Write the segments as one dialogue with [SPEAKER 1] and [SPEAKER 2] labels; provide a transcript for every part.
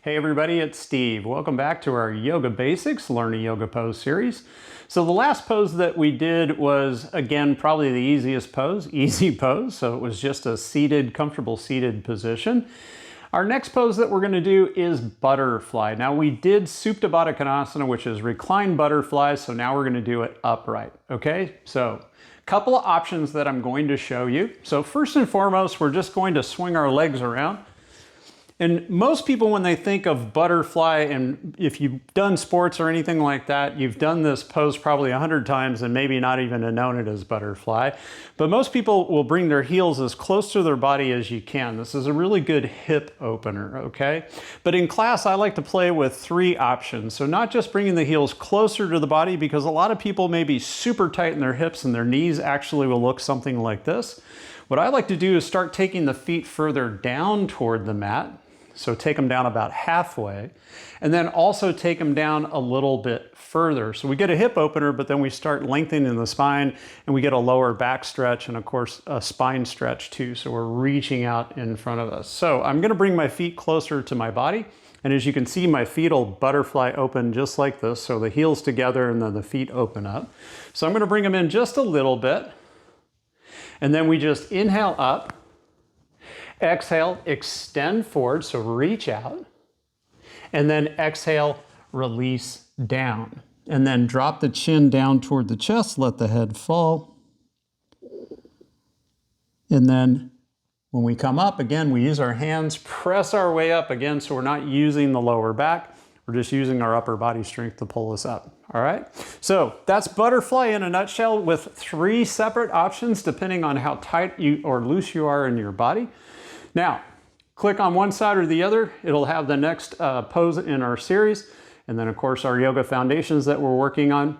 [SPEAKER 1] Hey everybody, it's Steve. Welcome back to our Yoga Basics Learn a Yoga Pose series. So the last pose that we did was, again, probably the easiest pose, easy pose. So it was just a seated, comfortable seated position. Our next pose that we're going to do is butterfly. Now we did Supta Baddha Konasana, which is reclined butterfly. So now we're going to do it upright. Okay, so a couple of options that I'm going to show you. So first and foremost, we're just going to swing our legs around. And most people, when they think of butterfly, and if you've done sports or anything like that, you've done this pose probably 100 times and maybe not even known it as butterfly. But most people will bring their heels as close to their body as you can. This is a really good hip opener, okay? But in class, I like to play with three options. So not just bringing the heels closer to the body, because a lot of people may be super tight in their hips and their knees actually will look something like this. What I like to do is start taking the feet further down toward the mat. So take them down about halfway, and then also take them down a little bit further. So we get a hip opener, but then we start lengthening the spine, and we get a lower back stretch, and of course a spine stretch too. So we're reaching out in front of us. So I'm gonna bring my feet closer to my body, and as you can see, my feet will butterfly open just like this. So the heels together and then the feet open up. So I'm gonna bring them in just a little bit, and then we just inhale up. Exhale, extend forward, so reach out. And then exhale, release down. And then drop the chin down toward the chest, let the head fall. And then when we come up, again, we use our hands, press our way up again, so we're not using the lower back. We're just using our upper body strength to pull us up, all right? So that's butterfly in a nutshell with three separate options depending on how tight or loose you are in your body. Now, click on one side or the other. It'll have the next pose in our series. And then, of course, our yoga foundations that we're working on,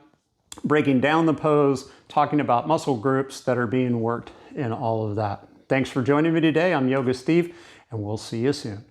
[SPEAKER 1] breaking down the pose, talking about muscle groups that are being worked in all of that. Thanks for joining me today. I'm Yoga Steve, and we'll see you soon.